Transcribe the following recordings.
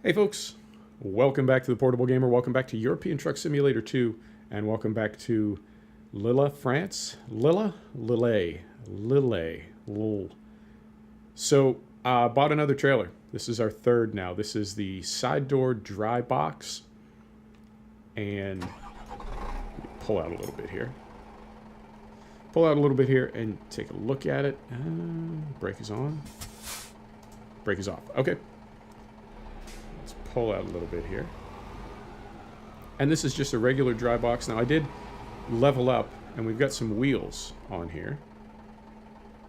Hey folks, welcome back to the Portable Gamer, welcome back to European Truck Simulator 2, and welcome back to Lille, France. Lille. So, bought another trailer. This is our third now. This is the side door dry box. And pull out a little bit here. Pull out a little bit here and take a look at it. Brake is on. Brake is off. Okay. Pull out a little bit here. And this is just a regular dry box. Now I did level up and we've got some wheels on here.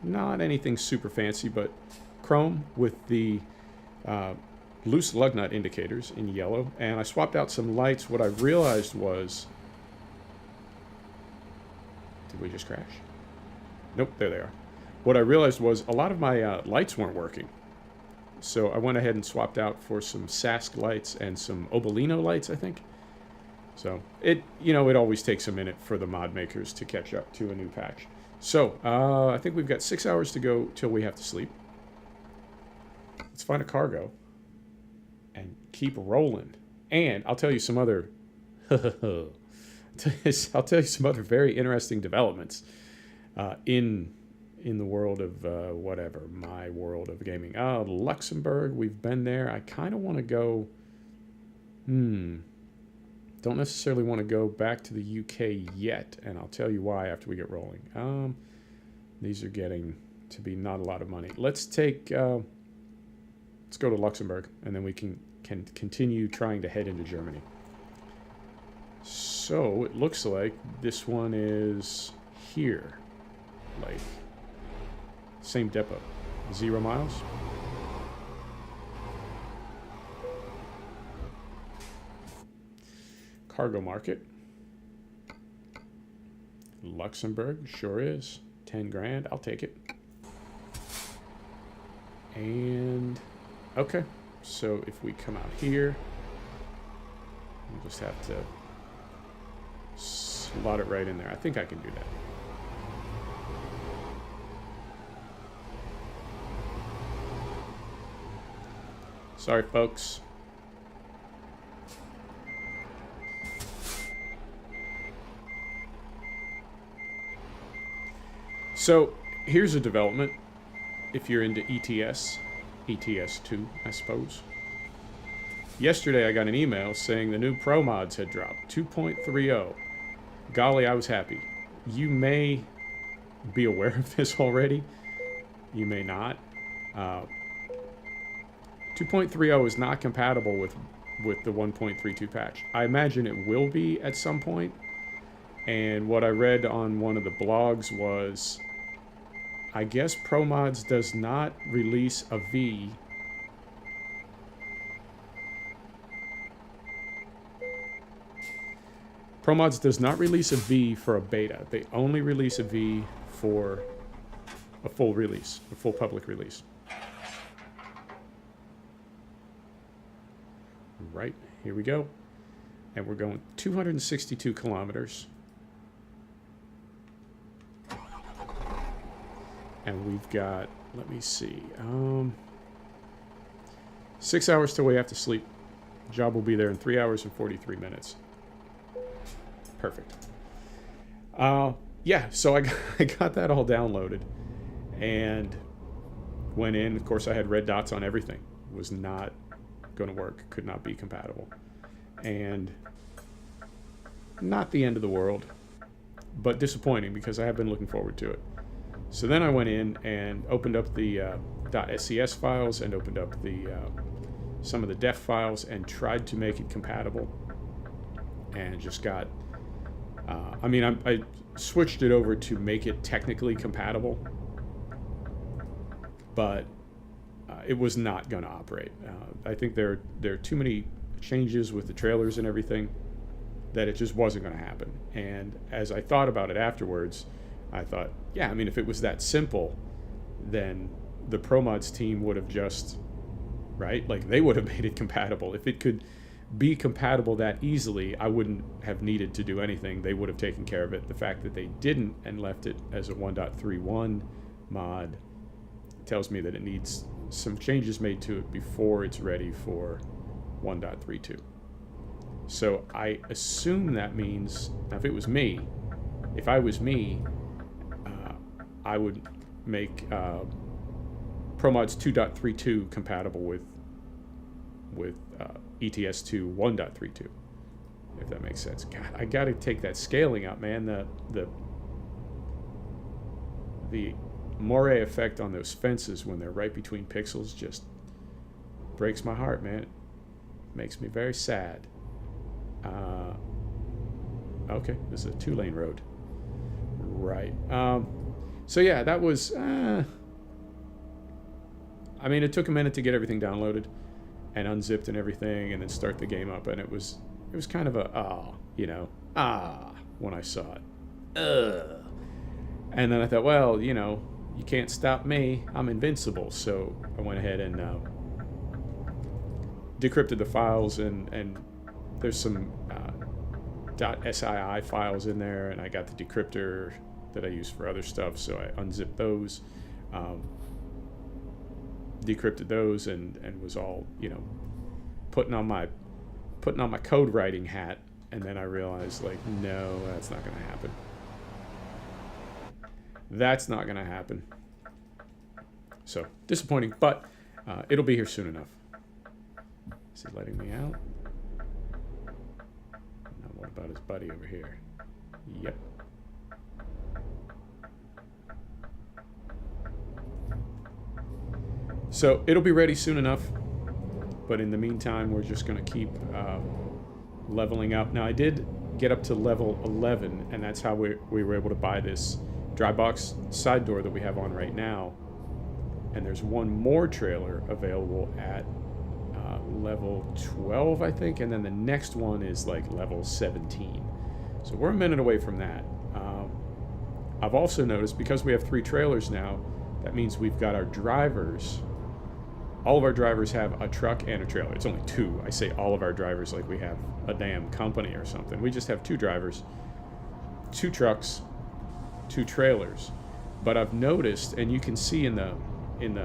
Not anything super fancy, but chrome with the loose lug nut indicators in yellow. And I swapped out some lights. What I realized was... Did we just crash? Nope, there they are. What I realized was a lot of my lights weren't working. So I went ahead and swapped out for some Sask lights and some Obolino lights, I think. So it always takes a minute for the mod makers to catch up to a new patch. So I think we've got 6 hours to go till we have to sleep. Let's find a cargo and keep rolling. And I'll tell you some other I'll tell you some other very interesting developments in the world of my world of gaming. Luxembourg, we've been there. I kind of want to go, don't necessarily want to go back to the UK yet, and I'll tell you why after we get rolling. These are getting to be not a lot of money. Let's take, let's go to Luxembourg, and then we can continue trying to head into Germany. So, it looks like this one is here, like... Same depot. 0 miles. Cargo market. Luxembourg, sure is. 10 grand, I'll take it. And, okay. So if we come out here, we'll just have to slot it right in there. I think I can do that. Sorry, folks. So, here's a development. If you're into ETS, ETS2, I suppose. Yesterday, I got an email saying the new Pro mods had dropped, 2.30. Golly, I was happy. You may be aware of this already. You may not. 2.30 is not compatible with the 1.32 patch. I imagine it will be at some point. And what I read on one of the blogs was, I guess ProMods does not release a V. ProMods does not release a V for a beta. They only release a V for a full release, a full public release. Right, here we go. And we're going 262 kilometers. And we've got, let me see, 6 hours till we have to sleep. Job will be there in 3 hours and 43 minutes. Perfect. Yeah, so I got that all downloaded and went in. Of course, I had red dots on everything. It was not going to work, could not be compatible, and not the end of the world, but disappointing because I have been looking forward to it. So then I went in and opened up the .scs files and opened up the some of the def files and tried to make it compatible, and just got I switched it over to make it technically compatible, but it was not going to operate. I think there are too many changes with the trailers and everything that it just wasn't going to happen. And as I thought about it afterwards, I thought, yeah, I mean, if it was that simple, then the ProMods team would have just, right? Like, they would have made it compatible. If it could be compatible that easily, I wouldn't have needed to do anything. They would have taken care of it. The fact that they didn't and left it as a 1.31 mod tells me that it needs some changes made to it before it's ready for 1.32. So I assume that means, now if I was me, I would make ProMods 2.32 compatible with ETS2 1.32, if that makes sense. God, I got to take that scaling up, man. The moire effect on those fences when they're right between pixels just breaks my heart, man. It makes me very sad. Okay, this is a 2-lane road. Right. So yeah, that was, I mean, it took a minute to get everything downloaded and unzipped and everything, and then start the game up, and it was kind of a, when I saw it. And then I thought, well, you can't stop me. I'm invincible. So I went ahead and decrypted the files, and there's some .sii files in there, and I got the decryptor that I use for other stuff, so I unzipped those, decrypted those, and was all, putting on my code writing hat, and then I realized, like, no, that's not going to happen. That's not going to happen. So disappointing, but it'll be here soon enough. Is he letting me out? Now what about his buddy over here? Yep. So it'll be ready soon enough, but in the meantime, we're just going to keep leveling up. Now, I did get up to level 11, and that's how we were able to buy this dry box side door that we have on right now. And there's one more trailer available at level 12, I think, and then the next one is like level 17. So we're a minute away from that. I've also noticed, because we have 3 trailers now, that means we've got our drivers. All of our drivers have a truck and a trailer. It's only 2. I say all of our drivers like we have a damn company or something. We just have 2 drivers, 2 trucks, 2 trailers. But I've noticed, and you can see in the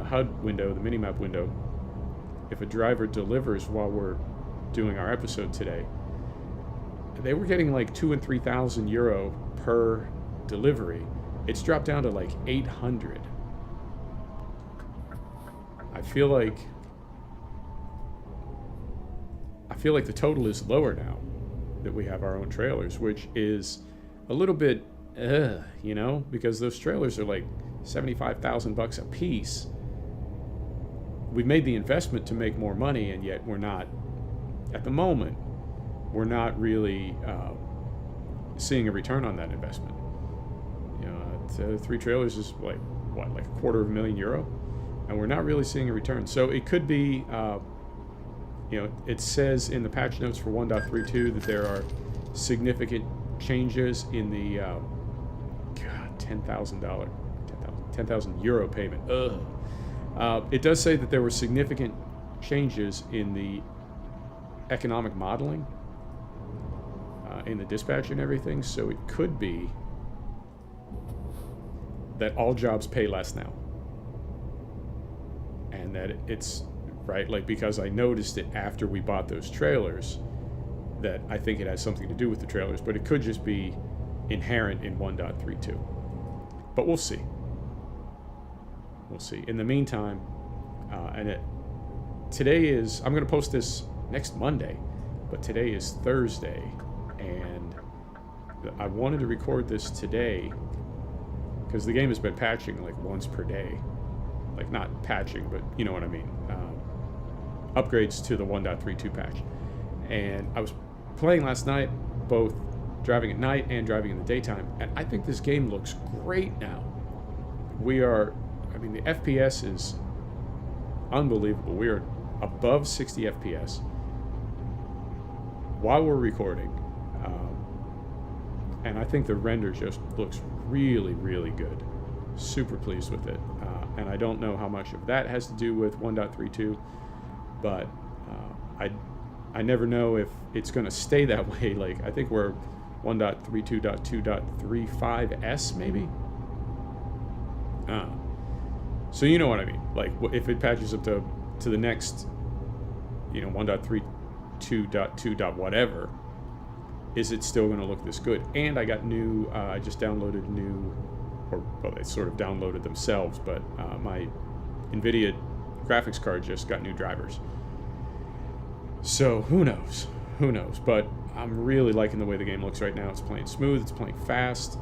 HUD window, the minimap window, if a driver delivers while we're doing our episode today, they were getting like 2,000 and 3,000 euro per delivery. It's dropped down to like 800. I feel like the total is lower now that we have our own trailers, which is a little bit, because those trailers are like $75,000 a piece. We've made the investment to make more money, and yet we're not, at the moment, we're not really seeing a return on that investment. 3 trailers is like €250,000, and we're not really seeing a return. So it could be, it says in the patch notes for 1.32 that there are significant changes in the €10,000 payment. It does say that there were significant changes in the economic modeling, in the dispatch and everything. So it could be that all jobs pay less now, and that it's right, like, because I noticed it after we bought those trailers, that I think it has something to do with the trailers, but it could just be inherent in 1.32. But we'll see. We'll see. In the meantime, today is, I'm going to post this next Monday, but today is Thursday, and I wanted to record this today because the game has been patching like once per day. Like, not patching, but you know what I mean. Upgrades to the 1.32 patch. And I was playing last night, both driving at night and driving in the daytime, and I think this game looks great now. The FPS is unbelievable. We are above 60 FPS while we're recording. And I think the render just looks really, really good. Super pleased with it. And I don't know how much of that has to do with 1.32, but I never know if it's going to stay that way. Like, I think we're 1.32.2.35S maybe. So you know what I mean. Like, if it patches up to the next, 1.3 2.2. Whatever, is it still going to look this good? And I got new, I just downloaded new, or well, they sort of downloaded themselves, but my NVIDIA graphics card just got new drivers. So who knows? Who knows? But I'm really liking the way the game looks right now. It's playing smooth. It's playing fast.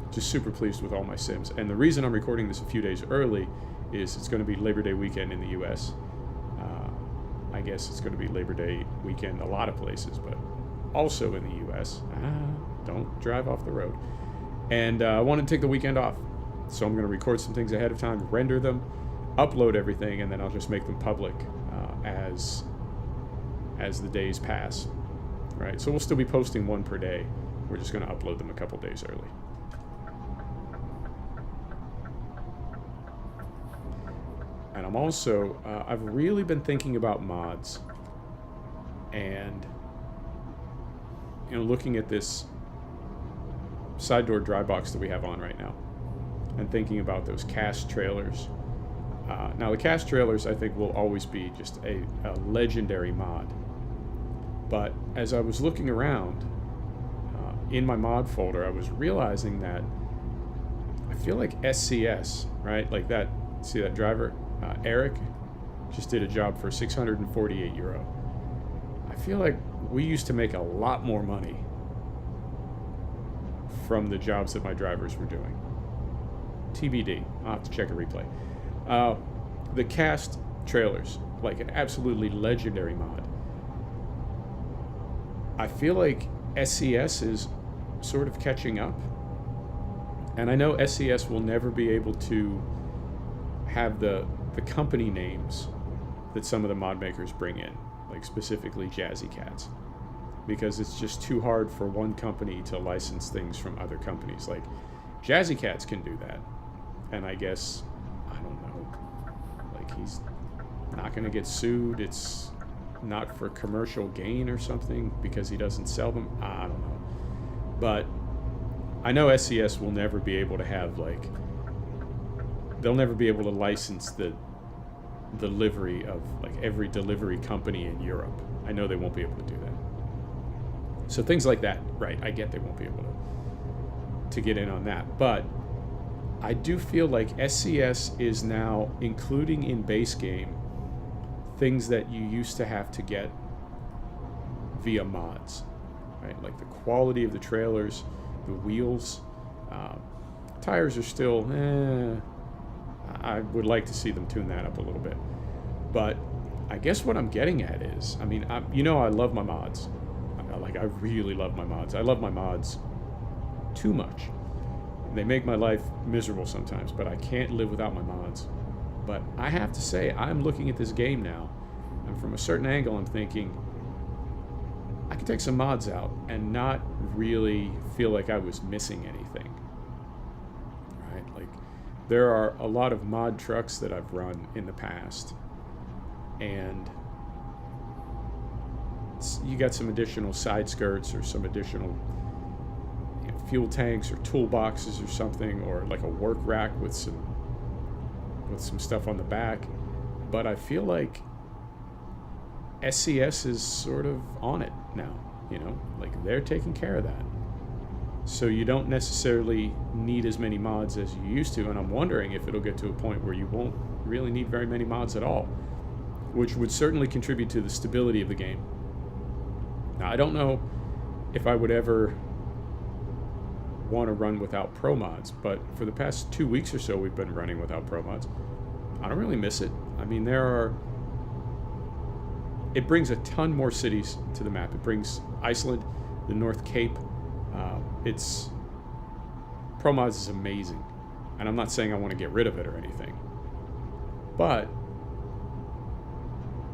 Just super pleased with all my sims. And the reason I'm recording this a few days early is it's going to be Labor Day weekend in the U.S. I guess it's going to be Labor Day weekend a lot of places, but also in the U.S. Don't drive off the road. And I want to take the weekend off. So I'm going to record some things ahead of time, render them, upload everything, and then I'll just make them public as the days pass. Right? So we'll still be posting one per day. We're just going to upload them a couple days early. And I'm also, I've really been thinking about mods and, looking at this side door dry box that we have on right now and thinking about those cast trailers. Now the cast trailers I think will always be just a legendary mod. But as I was looking around in my mod folder, I was realizing that I feel like SCS, right? Like that, see that driver? Eric just did a job for €648. I feel like we used to make a lot more money from the jobs that my drivers were doing. TBD. I'll have to check a replay. The cast trailers, like an absolutely legendary mod. I feel like SCS is sort of catching up. And I know SCS will never be able to have the company names that some of the mod makers bring in, like specifically Jazzy Cats, because it's just too hard for one company to license things from other companies. Like Jazzy Cats can do that, and I guess, I don't know, like he's not going to get sued. It's not for commercial gain or something because he doesn't sell them. I don't know, but I know SCS will never be able to have, like, they'll never be able to license the delivery of like every delivery company in Europe. I know they won't be able to do that. So things like that, right? I get they won't be able to get in on that. But I do feel like SCS is now including in base game things that you used to have to get via mods, right? Like the quality of the trailers, the wheels, tires are still, I would like to see them tune that up a little bit. But I guess what I'm getting at is, I mean, I love my mods. I really love my mods. I love my mods too much. They make my life miserable sometimes, but I can't live without my mods. But I have to say, I'm looking at this game now, and from a certain angle, I'm thinking, I could take some mods out and not really feel like I was missing anything. Right? Like, there are a lot of mod trucks that I've run in the past, and you got some additional side skirts or some additional fuel tanks or toolboxes or something, or like a work rack with some stuff on the back. But I feel like SCS is sort of on it now, like they're taking care of that. So you don't necessarily need as many mods as you used to, and I'm wondering if it'll get to a point where you won't really need very many mods at all, which would certainly contribute to the stability of the game. Now, I don't know if I would ever want to run without pro mods, but for the past 2 weeks or so we've been running without pro mods. I don't really miss it. I mean, it brings a ton more cities to the map. It brings Iceland, the North Cape. Pro mods is amazing, and I'm not saying I want to get rid of it or anything, but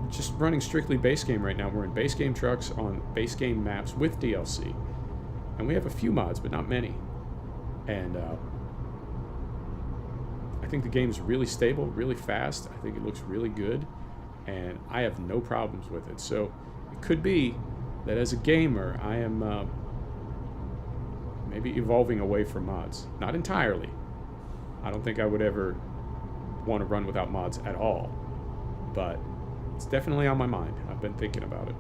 just running strictly base game right now, we're in base game trucks on base game maps with DLC, and we have a few mods, but not many. And I think the game's really stable, really fast. I think it looks really good, and I have no problems with it. So it could be that as a gamer, I am maybe evolving away from mods. Not entirely. I don't think I would ever want to run without mods at all, but It's definitely on my mind. I've been thinking about it.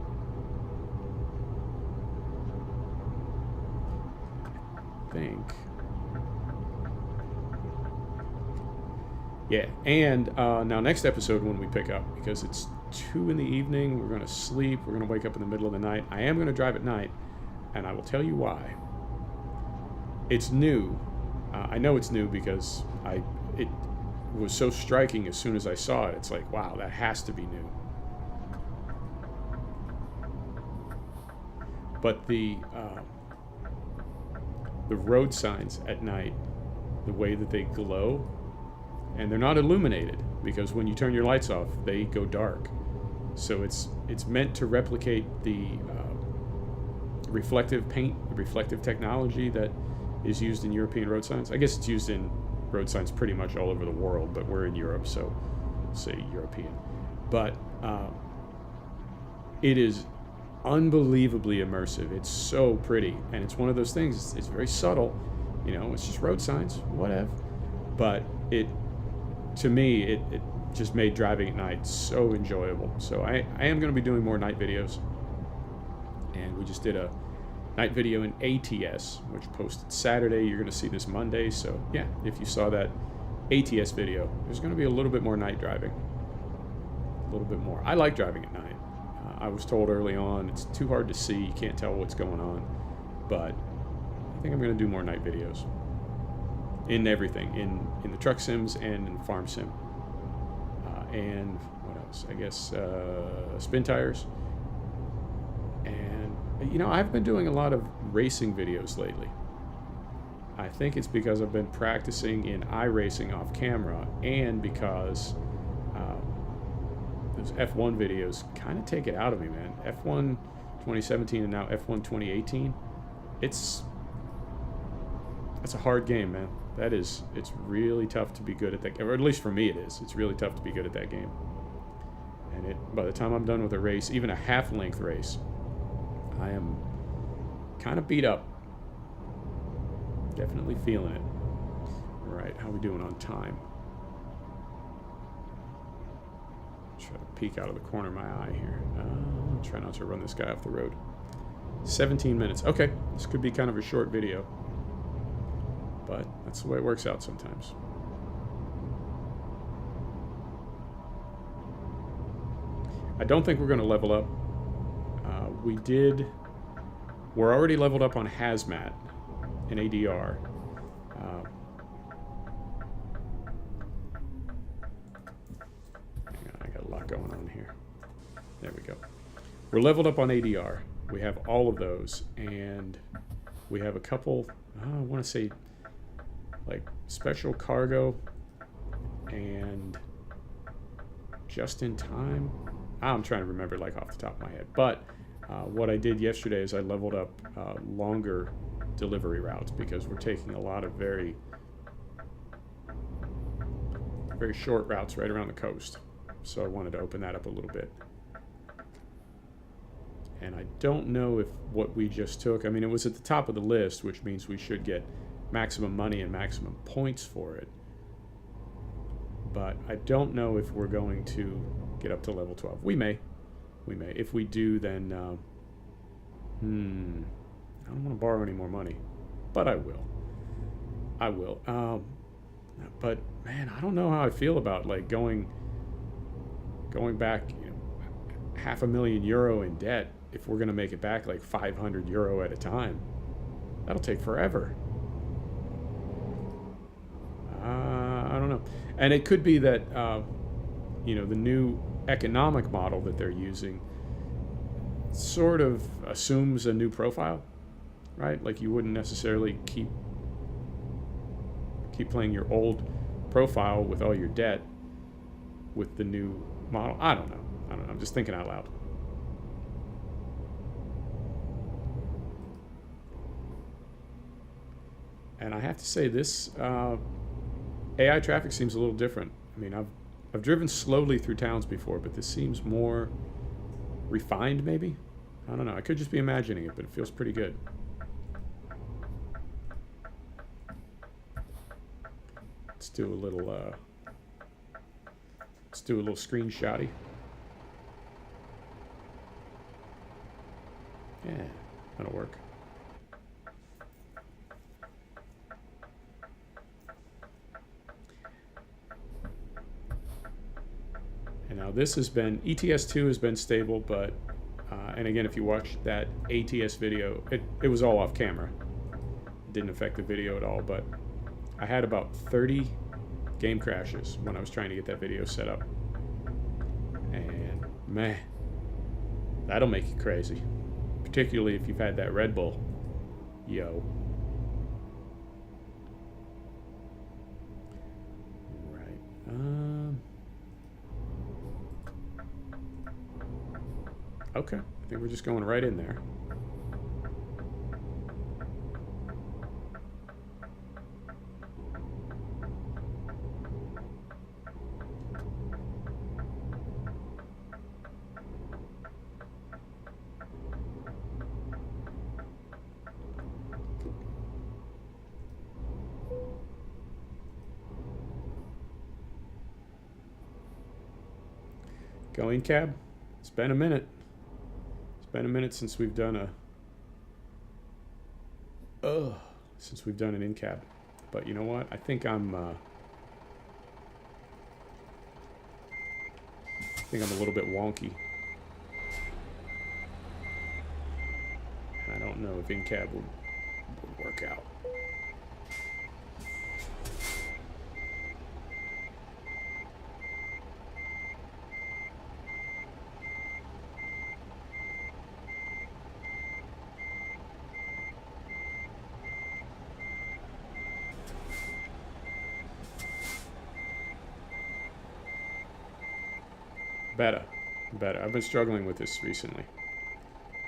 I think. Yeah, and now next episode when we pick up, because it's 2 in the evening, we're going to sleep, we're going to wake up in the middle of the night. I am going to drive at night, and I will tell you why. It's new. I know it's new because it was so striking as soon as I saw it. It's like, wow, that has to be new. But the road signs at night, the way that they glow, and they're not illuminated, because when you turn your lights off, they go dark. So it's meant to replicate the reflective paint, the reflective technology that is used in European road signs. I guess it's used in road signs pretty much all over the world, but we're in Europe, so say European. But it is unbelievably immersive. It's so pretty, and it's one of those things, it's very subtle, it's just road signs, whatever. But to me, it just made driving at night so enjoyable. So I am going to be doing more night videos, and we just did a night video in ATS, which posted Saturday. You're going to see this Monday. So yeah, if you saw that ATS video, there's going to be a little bit more night driving, a little bit more. I like driving at night. I was told early on it's too hard to see, you can't tell what's going on, but I think I'm going to do more night videos in everything, in the truck sims and in farm sim, and what else, I guess spin tires. And I've been doing a lot of racing videos lately. I think it's because I've been practicing in iRacing off camera, and because those F1 videos kind of take it out of me, man. F1 2017 and now F1 2018. That's a hard game, man. It's really tough to be good at that, or at least for me it is. It's really tough to be good at that game. And by the time I'm done with a race, even a half-length race, I am kind of beat up. Definitely feeling it. All right, how are we doing on time? Try to peek out of the corner of my eye here. Try not to run this guy off the road. 17 minutes. Okay, this could be kind of a short video, but that's the way it works out sometimes. I don't think we're going to level up. We're already leveled up on Hazmat in ADR. Hang on, I got a lot going on here. There we go. We're leveled up on ADR. We have all of those, and we have a couple, I want to say, like special cargo and just in time. I'm trying to remember like off the top of my head, but what I did yesterday is I leveled up longer delivery routes, because we're taking a lot of very, very short routes right around the coast. So I wanted to open that up a little bit. And I don't know if what we just took, I mean, it was at the top of the list, which means we should get maximum money and maximum points for it. But I don't know if we're going to get up to level 12. We may. If we do, then I don't want to borrow any more money, but I will. But man, I don't know how I feel about like going back, €500,000 in debt if we're going to make it back like €500 at a time. That'll take forever. I don't know. And it could be that the new economic model that they're using sort of assumes a new profile, right? Like you wouldn't necessarily keep playing your old profile with all your debt with the new model. I don't know. I'm just thinking out loud. And I have to say, this AI traffic seems a little different. I mean, I've driven slowly through towns before, but this seems more refined, maybe? I don't know. I could just be imagining it, but it feels pretty good. Let's do a little screenshotty. Yeah, that'll work. And now this has been, ETS2 has been stable, but, and again, if you watch that ATS video, it was all off camera. It didn't affect the video at all, but I had about 30 game crashes when I was trying to get that video set up. And man, that'll make you crazy. Particularly if you've had that Red Bull. Yo. Right. Okay. I think we're just going right in there. Going cab. It's been a minute. It's been a minute since we've done an in cab. But you know what? I think I'm a little bit wonky. I don't know if in cab would work out. Better. I've been struggling with this recently.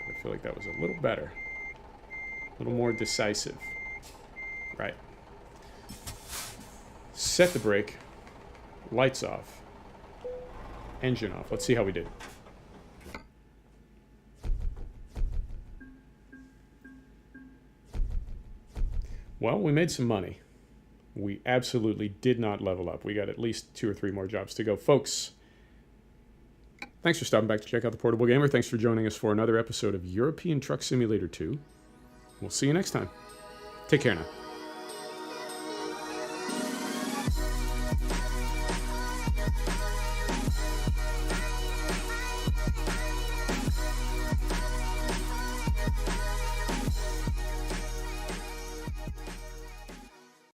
But I feel like that was a little better. A little more decisive. Right. Set the brake. Lights off. Engine off. Let's see how we did. Well, we made some money. We absolutely did not level up. We got at least 2 or 3 more jobs to go. Folks, thanks for stopping back to check out The Portable Gamer. Thanks for joining us for another episode of European Truck Simulator 2. We'll see you next time. Take care now.